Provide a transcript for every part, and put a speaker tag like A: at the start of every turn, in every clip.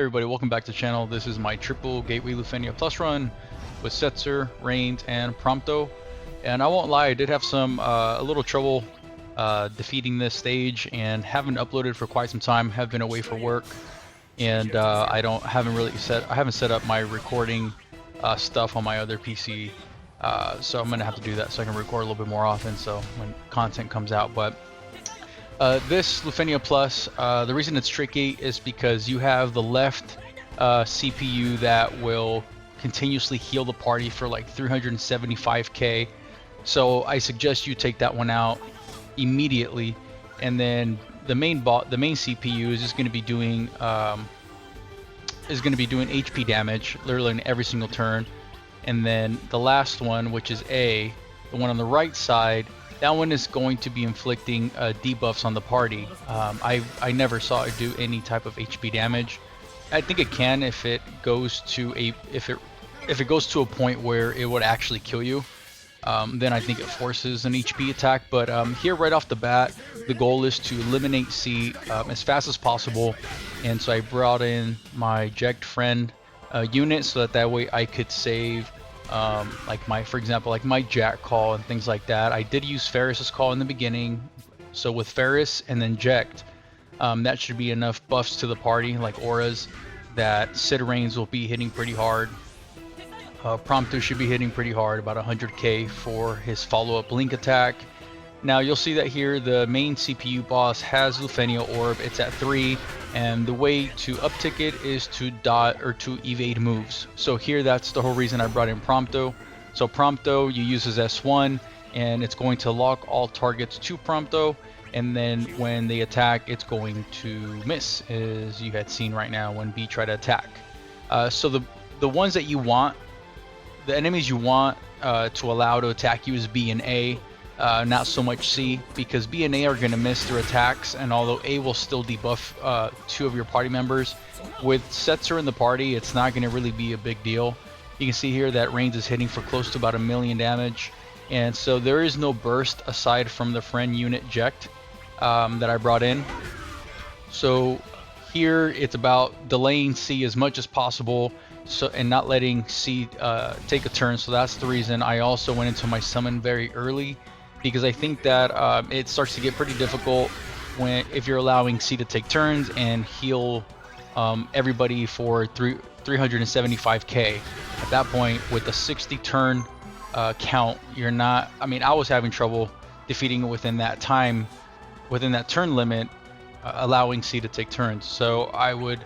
A: everybody, welcome back to the channel. This is my triple Gateway LUFENIA Plus run with Setzer, Reigns, and Prompto. And I won't lie, I did have some a little trouble defeating this stage, and haven't uploaded for quite some time. Have been away for work, and I haven't set up my recording stuff on my other PC. So I'm gonna have to do that so I can record a little bit more often, so when content comes out. But this LUFENIA Plus, the reason it's tricky is because you have the left CPU that will continuously heal the party for like 375k. So I suggest you take that one out immediately, and then the main CPU is just going to be doing HP damage literally in every single turn. And then the last one, which is the one on the right side, that one is going to be inflicting debuffs on the party. I never saw it do any type of HP damage. I think it can if it goes to a point where it would actually kill you. Then I think it forces an HP attack. But here right off the bat, the goal is to eliminate C as fast as possible. And so I brought in my Ject friend unit so that way I could save for example, my Jack call and things like that. I did use Ferris's call in the beginning, so with Ferris and then Ject, that should be enough buffs to the party, like auras, that Sid Reigns will be hitting pretty hard. Prompto should be hitting pretty hard, about 100k for his follow-up blink attack. Now you'll see that here the main CPU boss has LUFENIA orb. It's at 3, and the way to uptick it is to dot or to evade moves. So here that's the whole reason I brought in Prompto. So Prompto, you use his S1, and it's going to lock all targets to Prompto, and then when they attack, it's going to miss, as you had seen right now when B tried to attack. So the ones that you want, the enemies you want to allow to attack you is B and A. Not so much C, because B and A are going to miss their attacks, and although A will still debuff 2 of your party members, with Setzer in the party, it's not going to really be a big deal. You can see here that Reigns is hitting for close to about 1,000,000 damage, and so there is no burst aside from the friend unit Ject that I brought in. So here it's about delaying C as much as possible, and not letting C take a turn. So that's the reason I also went into my summon very early, because I think that it starts to get pretty difficult if you're allowing C to take turns and heal everybody for 375k. At that point, with a 60 turn count, you're not. I mean, I was having trouble defeating it within that time, within that turn limit, allowing C to take turns. So I would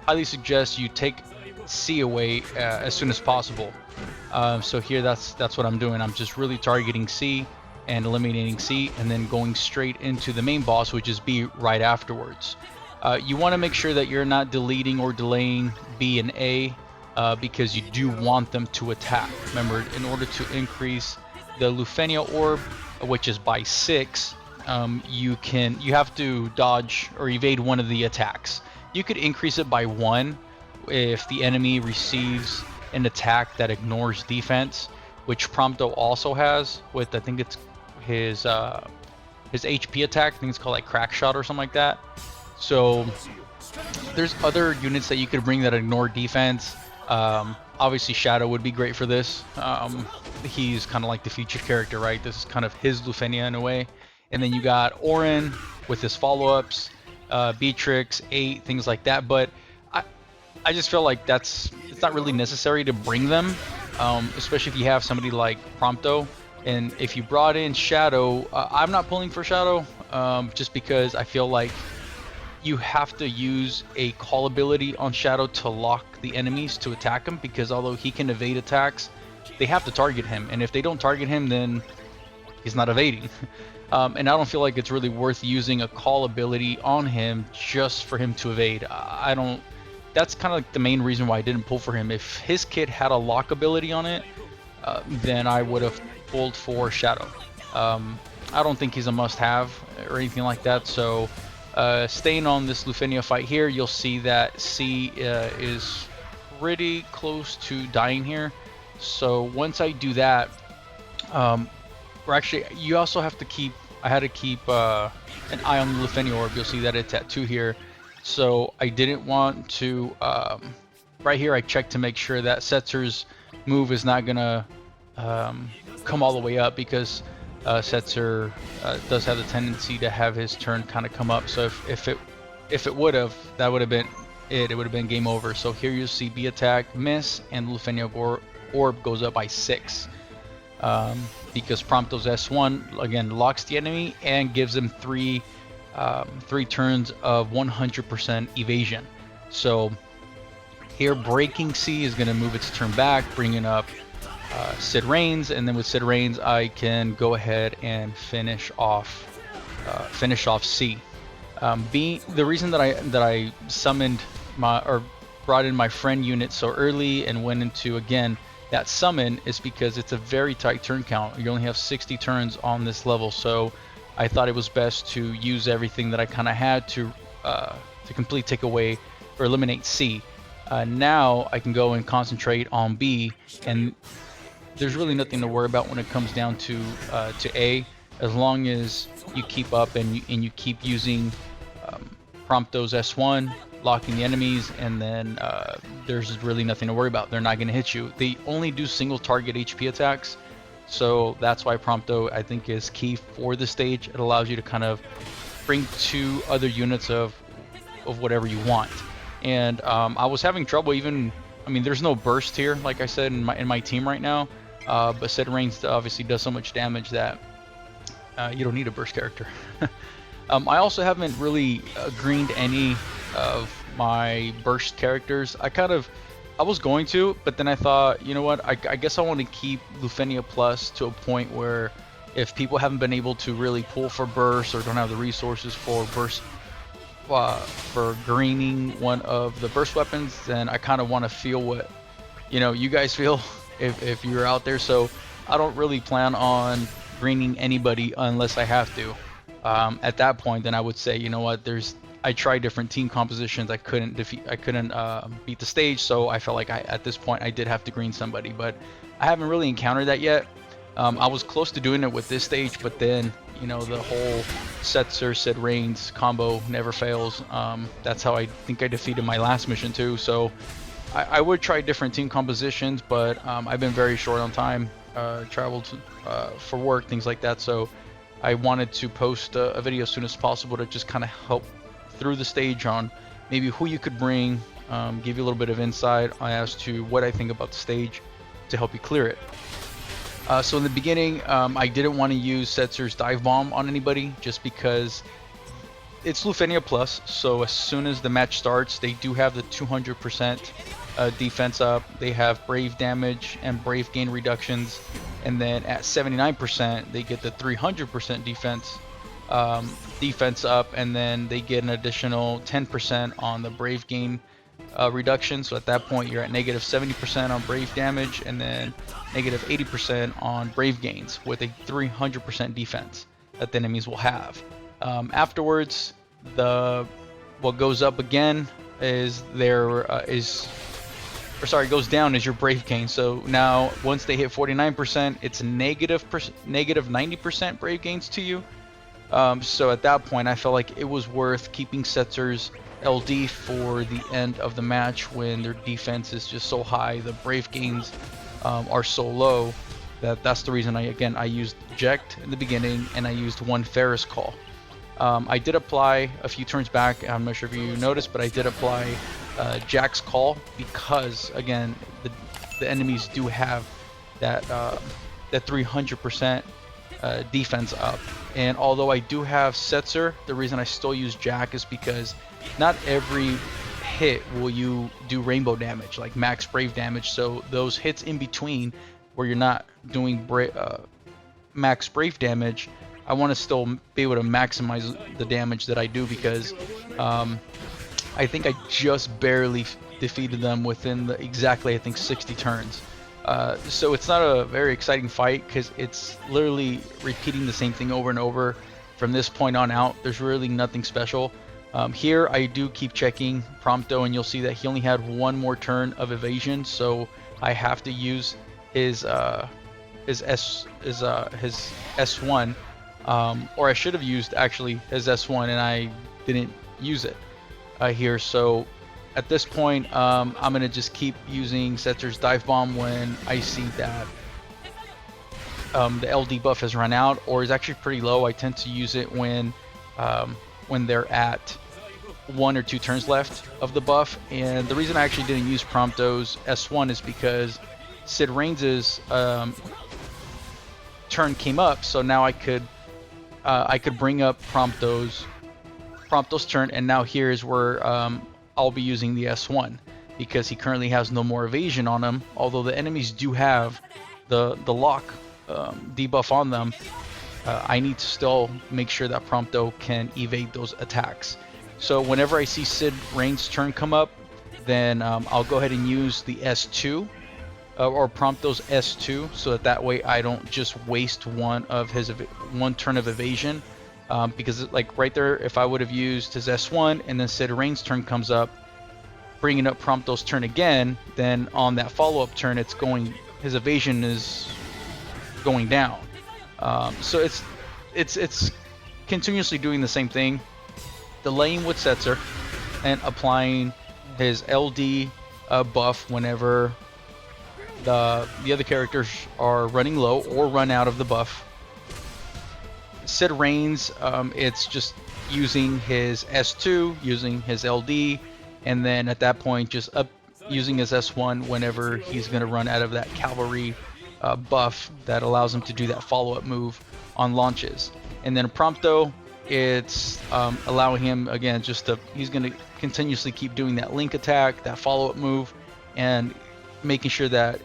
A: highly suggest you take C away as soon as possible. So here that's what I'm doing. I'm just really targeting C and eliminating C, and then going straight into the main boss, which is B, right afterwards. You want to make sure that you're not deleting or delaying B and A, because you do want them to attack. Remember, in order to increase the LUFENIA orb, which is by 6, you have to dodge or evade one of the attacks. You could increase it by 1 if the enemy receives an attack that ignores defense, which Prompto also has with, I think it's his HP attack. I think it's called like Crack Shot or something like that. So there's other units that you could bring that ignore defense. Obviously Shadow would be great for this. He's kind of like the featured character, right? This is kind of his LUFENIA in a way. And then you got Orin with his follow-ups, Beatrix, 8, things like that. But I just feel like it's not really necessary to bring them, especially if you have somebody like Prompto. And if you brought in Shadow, I'm not pulling for Shadow, just because I feel like you have to use a call ability on Shadow to lock the enemies to attack him, because although he can evade attacks, they have to target him, and if they don't target him, then he's not evading. And I don't feel like it's really worth using a call ability on him just for him to evade. That's kind of like the main reason why I didn't pull for him. If his kit had a lock ability on it, then I would have pulled for Shadow. I don't think he's a must-have or anything like that. So staying on this LUFENIA fight here, you'll see that C is pretty close to dying here. So once I do that, you also have to keep. I had to keep an eye on the LUFENIA orb. You'll see that it's at 2 here. So I didn't want to, right here I checked to make sure that Setzer's move is not gonna come all the way up, because Setzer does have the tendency to have his turn kind of come up. So if it would have, that would have been it. It would have been game over. So here you see B attack miss, and LUFENIA orb goes up by 6. Because Prompto's S1 again locks the enemy and gives them 3 turns of 100% evasion. So here Breaking C is going to move its turn back, bringing up Sid Reigns, and then with Sid Reigns I can go ahead and finish off C. The reason that I summoned brought in my friend unit so early and went into again that summon is because it's a very tight turn count. You only have 60 turns on this level, so I thought it was best to use everything that I kind of had to completely take away or eliminate C. Now I can go and concentrate on B, and there's really nothing to worry about when it comes down to A, as long as you keep up and you keep using Prompto's S1, locking the enemies, and then there's really nothing to worry about. They're not going to hit you. They only do single target HP attacks, so that's why Prompto I think is key for the stage. It allows you to kind of bring 2 other units of whatever you want. And I was having trouble even, I mean, there's no burst here, like I said, in my team right now, but Sid Reigns obviously does so much damage that you don't need a burst character. I also haven't really greened any of my burst characters. I was going to, but then I thought, you know what, I guess I want to keep LUFENIA Plus to a point where if people haven't been able to really pull for burst or don't have the resources for burst, for greening one of the burst weapons, then I kind of want to feel what, you know, you guys feel if you're out there. So I don't really plan on greening anybody unless I have to. At that point, then I would say, you know what, I tried different team compositions. I couldn't beat the stage, so I felt like at this point I did have to green somebody, but I haven't really encountered that yet. I was close to doing it with this stage, but then, you know, the whole Setzer Sid Reigns combo never fails. That's how I think I defeated my last mission too. So I would try different team compositions, but I've been very short on time, traveled for work, things like that. So I wanted to post a video as soon as possible to just kind of help through the stage on maybe who you could bring, give you a little bit of insight as to what I think about the stage to help you clear it. So in the beginning, I didn't want to use Setzer's Dive Bomb on anybody just because it's LUFENIA Plus, so as soon as the match starts, they do have the 200% defense up. They have Brave damage and Brave gain reductions, and then at 79%, they get the 300% defense up, and then they get an additional 10% on the Brave gain reduction. So at that point, you're at negative 70% on Brave damage, and then negative 80% on Brave gains with a 300% defense that the enemies will have. Afterwards, what goes up again is goes down is your Brave gain. So now once they hit 49%, it's negative 90% Brave gains to you. So at that point, I felt like it was worth keeping Setzer's LD for the end of the match when their defense is just so high, the Brave gains are so low. That's the reason I used Eject in the beginning, and I used 1 Ferris Call. I did apply a few turns back. I'm not sure if you noticed, but I did apply Jack's Call because, again, the enemies do have that 300% defense up. And although I do have Setzer, the reason I still use Jack is because not every hit will you do rainbow damage, like max Brave damage. So those hits in between where you're not doing max Brave damage, I want to still be able to maximize the damage that I do, because I think I just barely defeated them within exactly I think 60 turns. So it's not a very exciting fight because it's literally repeating the same thing over and over from this point on out. There's really nothing special. Here I do keep checking Prompto, and you'll see that he only had 1 more turn of evasion, so I have to use his S1, or I should have used actually his S1, and I didn't use it. here. So at this point, I'm gonna just keep using Setzer's dive bomb when I see that the LD buff has run out or is actually pretty low. I tend to use it when they're at 1 or 2 turns left of the buff. And the reason I actually didn't use Prompto's S1 is because Sid Reigns' turn came up, so now I could bring up Prompto's turn, and now here is where I'll be using the S1 because he currently has no more evasion on him. Although the enemies do have the lock debuff on them, I need to still make sure that Prompto can evade those attacks. So whenever I see Sid Reigns' turn come up, then I'll go ahead and use the S2 or Prompto's S2, so that way I don't just waste one turn of evasion. Because like right there, if I would have used his S1 and then Sid Reigns' turn comes up, bringing up Prompto's turn again, then on that follow-up turn, his evasion is going down. So it's continuously doing the same thing, delaying with Setzer and applying his LD buff whenever the other characters are running low or run out of the buff. Sid Reigns, it's just using his S2, using his LD, and then at that point just using his S1 whenever he's going to run out of that cavalry buff that allows him to do that follow-up move on launches. And then Prompto, it's allowing him again he's going to continuously keep doing that link attack, that follow-up move, and making sure that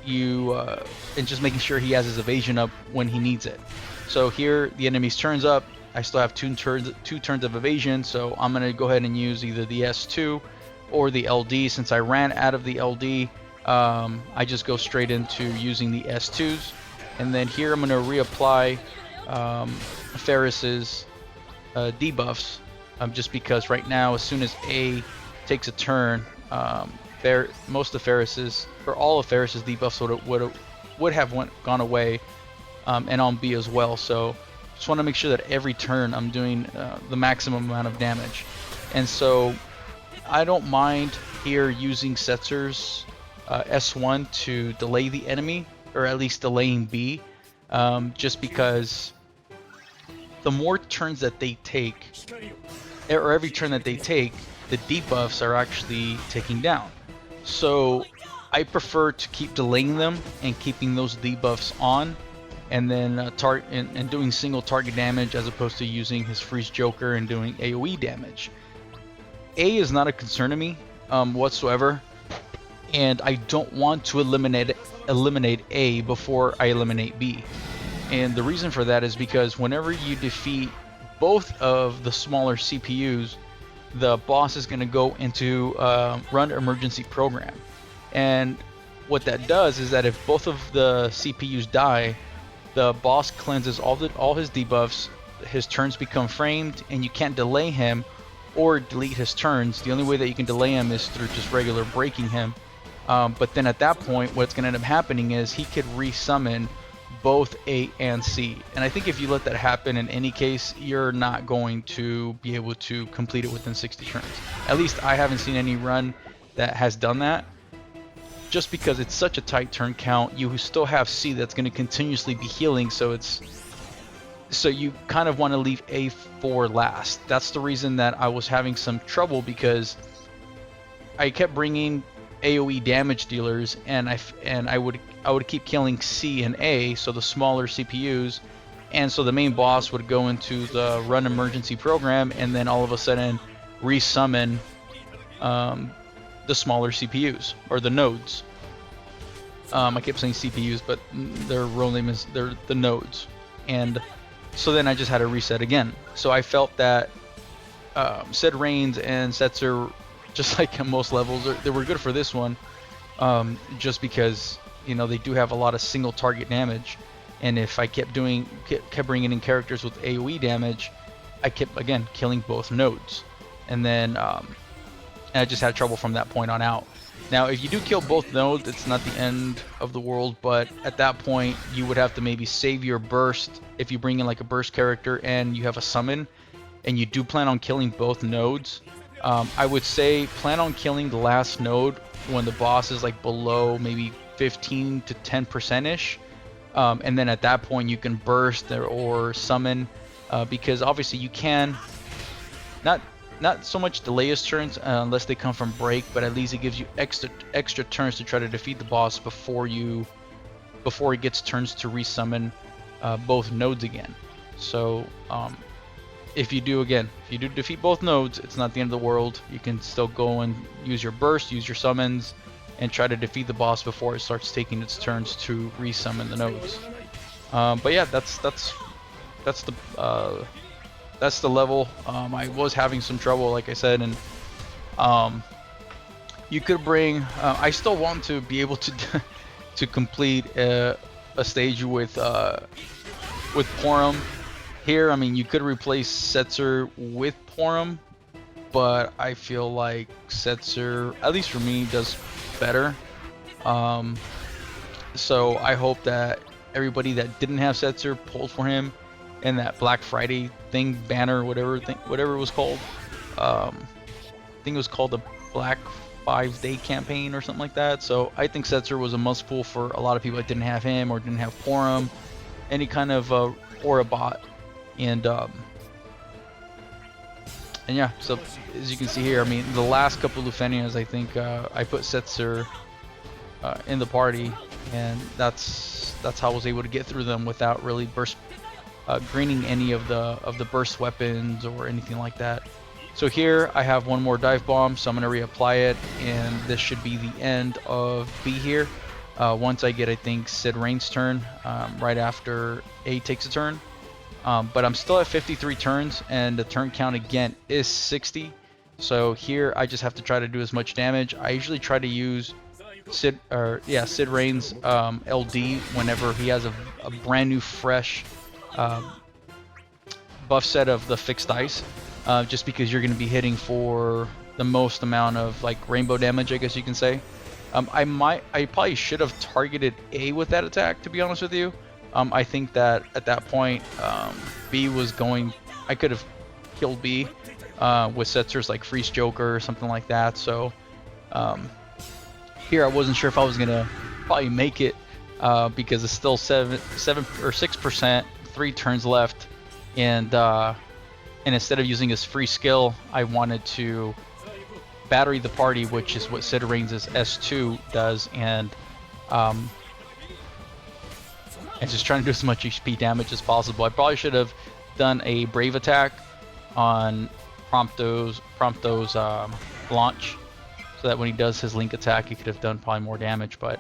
A: and just making sure he has his evasion up when he needs it. So here the enemy's turns up, I still have two turns of evasion, so I'm going to go ahead and use either the S2 or the LD. Since I ran out of the LD, I just go straight into using the S2s. And then here I'm going to reapply Ferris's debuffs, just because right now as soon as A takes a turn, most of Ferris's, or all of Ferris's debuffs would have gone away, and on B as well. So just want to make sure that every turn I'm doing the maximum amount of damage. And so I don't mind here using Setzer's S1 to delay the enemy, or at least delaying B, just because the more turns that they take, or every turn that they take, the debuffs are actually taking down. So I prefer to keep delaying them and keeping those debuffs on, and then and doing single target damage as opposed to using his freeze joker and doing AoE damage. A is not a concern to me whatsoever, and I don't want to eliminate A before I eliminate B. And the reason for that is because whenever you defeat both of the smaller CPUs, the boss is going to go into run emergency program. And what that does is that if both of the CPUs die, the boss cleanses all his debuffs, his turns become framed, and you can't delay him or delete his turns. The only way that you can delay him is through just regular breaking him. But then at that point, what's going to end up happening is he could resummon both A and C. And I think if you let that happen in any case, you're not going to be able to complete it within 60 turns. At least I haven't seen any run that has done that. Just because it's such a tight turn count, you still have C that's going to continuously be healing, so you kind of want to leave A for last. That's the reason that I was having some trouble, because I kept bringing AoE damage dealers, and I would keep killing C and A, so the smaller CPUs, and so the main boss would go into the run emergency program and then all of a sudden resummon the smaller CPUs, or the nodes. I kept saying CPUs, but their real name is the nodes. And so then I just had to reset again. So I felt that Sid Reigns and Setzer, just like at most levels, they were good for this one, just because they do have a lot of single target damage. And if I kept bringing in characters with AoE damage, I kept again killing both nodes. And then and I just had trouble from that point on out. Now, if you do kill both nodes, it's not the end of the world, but at that point, you would have to maybe save your burst if you bring in like a burst character and you have a summon, and you do plan on killing both nodes. I would say plan on killing the last node when the boss is like below maybe 15 to 10% ish, and then at that point you can burst or summon, because obviously you can not so much delay his turns unless they come from break, but at least it gives you extra turns to try to defeat the boss before he gets turns to resummon both nodes again. So if you do defeat both nodes, it's not the end of the world. You can still go and use your burst, use your summons, and try to defeat the boss before it starts taking its turns to resummon the nodes. But yeah, that's the level. I was having some trouble, like I said, and you could bring. I still want to be able to to complete a stage with Porum. Here, I mean, you could replace Setzer with Porum, but I feel like Setzer, at least for me, does better. So I hope that everybody that didn't have Setzer pulls for him in that Black Friday thing, banner, whatever it was called. I think it was called the Black 5-Day campaign or something like that. So I think Setzer was a must pull for a lot of people that didn't have him or didn't have Porum, any kind of Aura bot. And yeah, so as you can see here, I mean, the last couple of LUFENIAs, I think I put Setzer in the party, and that's how I was able to get through them without really greening any of the burst weapons or anything like that. So here I have one more dive bomb, so I'm gonna reapply it, and this should be the end of B here. Once I get, I think, Sid Rain's turn, right after A takes a turn. But I'm still at 53 turns, and the turn count again is 60. So here I just have to try to do as much damage. I usually try to use Sid Rain's LD whenever he has a brand new fresh buff set of the fixed ice, just because you're going to be hitting for the most amount of like rainbow damage, I guess you can say. I probably should have targeted A with that attack, to be honest with you. I think that at that point, B was going. I could have killed B with Setzer's like Freeze Joker or something like that. So here I wasn't sure if I was gonna probably make it because it's still 7 or 6%, 3 turns left, and instead of using his free skill, I wanted to battery the party, which is what Sid Rain's S2 does, and just trying to do as much HP damage as possible. I probably should have done a Brave attack on Prompto's launch, so that when he does his Link attack, he could have done probably more damage. But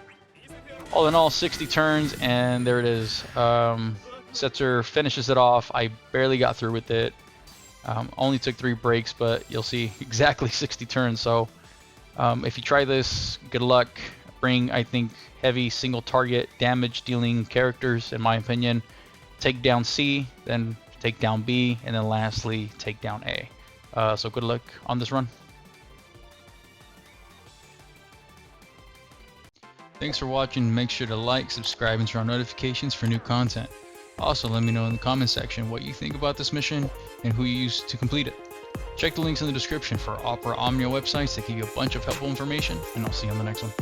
A: all in all, 60 turns, and there it is. Setzer finishes it off. I barely got through with it. Only took 3 breaks, but you'll see exactly 60 turns. So if you try this, good luck. Bring, I think, heavy single target damage dealing characters, in my opinion. Take down C, then take down B, and then lastly take down A. So good luck on this run. Thanks for watching. Make sure to like, subscribe, and turn on notifications for new content. Also, let me know in the comment section what you think about this mission and who you used to complete it. Check the links in the description for Opera Omnia websites that give you a bunch of helpful information, and I'll see you on the next one.